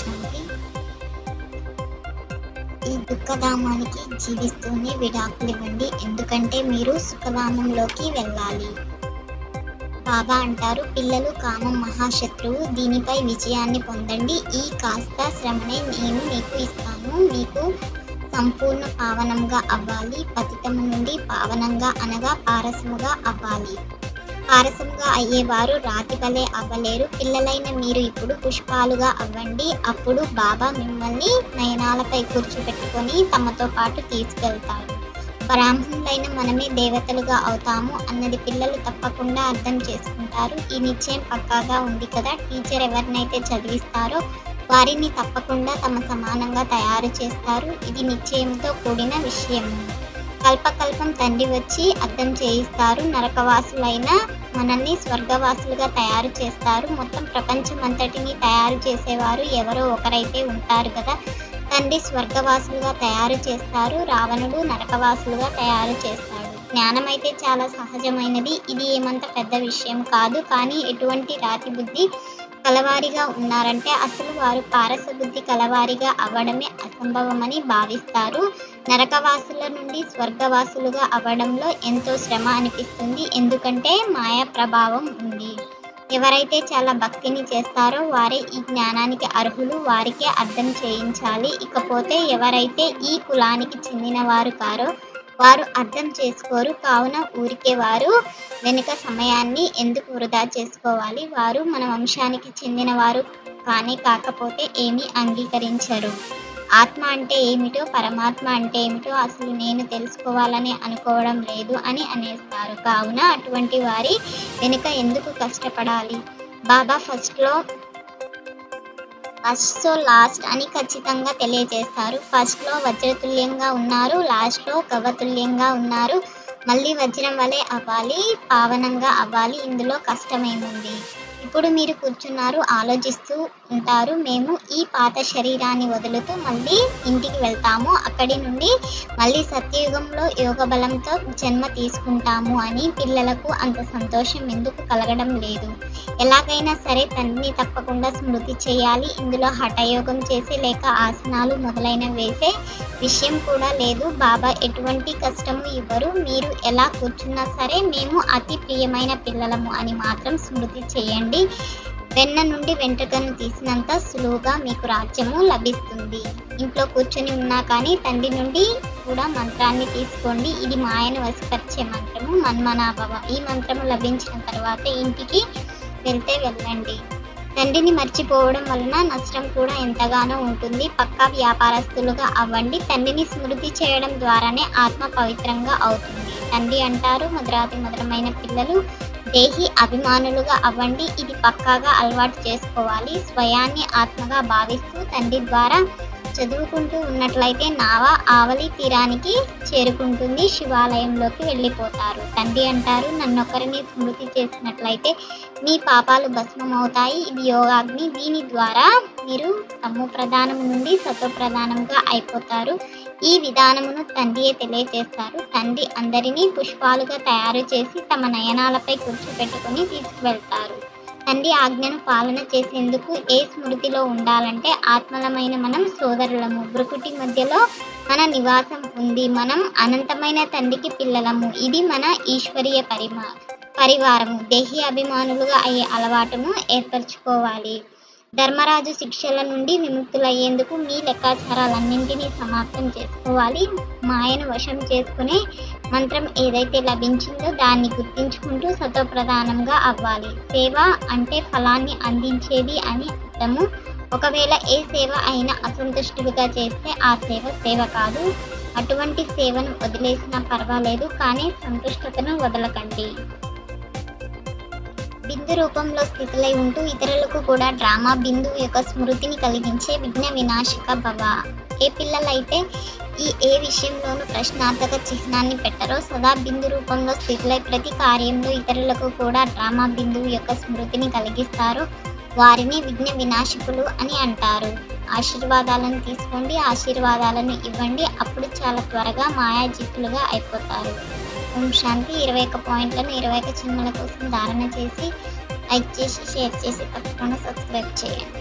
శాంతి. ఈ దుఃఖధామానికి జీవిస్తూనే విడాకులివ్వండి, ఎందుకంటే మీరు సుఖధామంలోకి వెళ్ళాలి. బాబా అంటారు, పిల్లలు కామం మహాశత్రువు, దీనిపై విజయాన్ని పొందండి. ఈ కాస్త శ్రమనే నేను మీకు ఇస్తాను. మీకు సంపూర్ణ పావనంగా అవ్వాలి. పతితము నుండి పావనంగా అనగా పారసముగా అవ్వాలి. పారసముగా అయ్యేవారు రాతి వలె అవ్వలేరు. పిల్లలైన మీరు ఇప్పుడు పుష్పాలుగా అవ్వండి. అప్పుడు బాబా మిమ్మల్ని నయనాలపై కూర్చోబెట్టుకొని తమతో పాటు తీసుకెళ్తారు. బ్రాహ్మణులైన మనమే దేవతలుగా అవుతాము అన్నది పిల్లలు తప్పకుండా అర్థం చేసుకుంటారు. ఈ నిశ్చయం పక్కాగా ఉంది కదా. టీచర్ ఎవరినైతే చదివిస్తారో వారిని తప్పకుండా తమ సమానంగా తయారు చేస్తారు. ఇది నిశ్చయంతో కూడిన విషయం. కల్పకల్పం తండ్రి వచ్చి అర్థం చేయిస్తారు. నరకవాసులైన మనల్ని స్వర్గవాసులుగా తయారు చేస్తారు. మొత్తం ప్రపంచం అంతటిని తయారు చేసేవారు ఎవరో ఒకరైతే ఉంటారు కదా. తండ్రి స్వర్గవాసులుగా తయారు చేస్తారు, రావణుడు నరకవాసులుగా తయారు చేస్తాడు. జ్ఞానం అయితే చాలా సహజమైనది. ఇది ఏమంత పెద్ద విషయం కాదు. కానీ ఎటువంటి రాతి బుద్ధి కలవారిగా ఉన్నారంటే అసలు వారు పారస బుద్ధి కలవారిగా అవ్వడమే అసంభవమని భావిస్తారు. నరకవాసుల నుండి స్వర్గవాసులుగా అవ్వడంలో ఎంతో శ్రమ అనిపిస్తుంది, ఎందుకంటే మాయా ప్రభావం ఉంది. ఎవరైతే చాలా భక్తిని చేస్తారో వారే ఈ జ్ఞానానికి అర్హులు, వారికే అర్థం చేయించాలి. ఇకపోతే ఎవరైతే ఈ కులానికి చెందిన వారు కారో వారు అర్థం చేసుకోరు. కావున ఊరికే వారు వెనుక సమయాన్ని ఎందుకు వృధా చేసుకోవాలి. వారు మన వంశానికి చెందిన వారు కానీ కాకపోతే ఏమీ అంగీకరించరు. ఆత్మ అంటే ఏమిటో, పరమాత్మ అంటే ఏమిటో అసలు నేను తెలుసుకోవాలని అనుకోవడం లేదు అని అనేస్తారు. కావున అటువంటి వారి వెనుక ఎందుకు కష్టపడాలి. బాబా ఫస్ట్ సో లాస్ట్ అని ఖచ్చితంగా తెలియజేస్తారు. ఫస్ట్లో వజ్రతుల్యంగా ఉన్నారు, లాస్ట్లో గవ్వతుల్యంగా ఉన్నారు. మళ్ళీ వజ్రం వలె అవ్వాలి, పావనంగా అవ్వాలి. ఇందులో కష్టమేముంది. ఇప్పుడు మీరు కూర్చున్నారు, ఆలోచిస్తూ ఉంటారు, మేము ఈ పాత శరీరాన్ని వదులుతూ మళ్ళీ ఇంటికి వెళ్తాము, అక్కడి నుండి మళ్ళీ సత్యయుగంలో యోగ బలంతో జన్మ తీసుకుంటాము అని. పిల్లలకు అంత సంతోషం ఎందుకు కలగడం లేదు. ఎలాగైనా సరే తండ్రిని తప్పకుండా స్మృతి చేయాలి. ఇందులో హఠయోగం చేసి లేక ఆసనాలు మొదలైన వేసే విషయం కూడా లేదు. బాబా ఎటువంటి కష్టము ఇవ్వరు. మీరు ఎలా కూర్చున్నా సరే మేము అతి ప్రియమైన పిల్లలము అని మాత్రం స్మృతి చేయండి. వెన్న నుండి వెంట్రుకను తీసినంత సులువుగా మీకు రాజ్యము లభిస్తుంది. ఇంట్లో కూర్చొని ఉన్నా కానీ తండ్రి నుండి కూడా మంత్రాన్ని తీసుకోండి. ఇది మాయను వశపరిచే మంత్రము, మన్మనాభవ. ఈ మంత్రము లభించిన తర్వాత ఇంటికి వెళ్తే వెళ్ళండి. తండ్రిని మర్చిపోవడం వలన నష్టం కూడా ఎంతగానో ఉంటుంది. పక్కా వ్యాపారస్తులుగా అవ్వండి. తండ్రిని స్మృతి చేయడం ద్వారానే ఆత్మ పవిత్రంగా అవుతుంది. తండ్రి అంటారు, మధురాతి మధురమైన పిల్లలు దేహి అభిమానులుగా అవ్వండి. ఇది పక్కాగా అలవాటు చేసుకోవాలి. స్వయాన్ని ఆత్మగా భావిస్తూ తండ్రి ద్వారా చదువుకుంటూ ఉన్నట్లయితే నావ ఆవలి తీరానికి చేరుకుంటుంది, శివాలయంలోకి వెళ్ళిపోతారు. తండ్రి అంటారు, నన్నొకరిని స్మృతి చేసినట్లయితే మీ పాపాలు భస్మమవుతాయి. ఇది యోగాగ్ని. దీని ద్వారా మీరు తమో ప్రధానం నుండి సతో ప్రధానంగా అయిపోతారు. ఈ విధానమును తండ్రియే తెలియజేస్తారు. తండ్రి అందరినీ పుష్పాలుగా తయారు చేసి తమ నయనాలపై కూర్చోబెట్టుకొని తీసుకువెళ్తారు. తండ్రి ఆజ్ఞను పాలన చేసేందుకు ఏ స్మృతిలో ఉండాలంటే ఆత్మలమైన మనం సోదరులము. భృకుటి మధ్యలో మన నివాసం ఉంది. మనం అనంతమైన తండ్రికి పిల్లలము. ఇది మన ఈశ్వరీయ పరివారము. దేహి అభిమానులుగా అయ్యే అలవాటును ఏర్పరచుకోవాలి. ధర్మరాజు శిక్షల నుండి విముక్తులయ్యేందుకు మీ లెక్కాచారాలన్నింటినీ సమాప్తం చేసుకోవాలి. మాయను వశం చేసుకునే మంత్రం ఏదైతే లభించిందో దాన్ని గుర్తించుకుంటూ సతోప్రధానంగా అవ్వాలి. సేవ అంటే ఫలాన్ని అందించేది అని అర్థము. ఒకవేళ ఏ సేవ అయినా అసంతుష్టులుగా చేస్తే ఆ సేవ కాదు. అటువంటి సేవను వదిలేసినా పర్వాలేదు, కానీ సంతుష్టతను వదలకండి. బిందు రూపంలో స్థితులై ఉంటూ ఇతరులకు కూడా డ్రామా బిందువు యొక్క స్మృతిని కలిగించే విఘ్న వినాశక భవ. ఏ పిల్లలైతే ఏ విషయంలోనూ ప్రశ్నార్థక చిహ్నాన్ని పెట్టరో, సదా బిందు రూపంలో స్థితులై ప్రతి కార్యంలో ఇతరులకు కూడా డ్రామా బిందువు యొక్క స్మృతిని కలిగిస్తారో వారిని విఘ్న వినాశకులు అని అంటారు. ఆశీర్వాదాలను తీసుకోండి, ఆశీర్వాదాలను ఇవ్వండి. అప్పుడు చాలా త్వరగా మాయాజిత్తులుగా అయిపోతారు. ఓం శాంతి. 21 పాయింట్లను 21 జన్మల కోసం ధారణ చేసి లైక్ చేసి షేర్ చేసి తప్పకుండా సబ్స్క్రైబ్ చేయండి.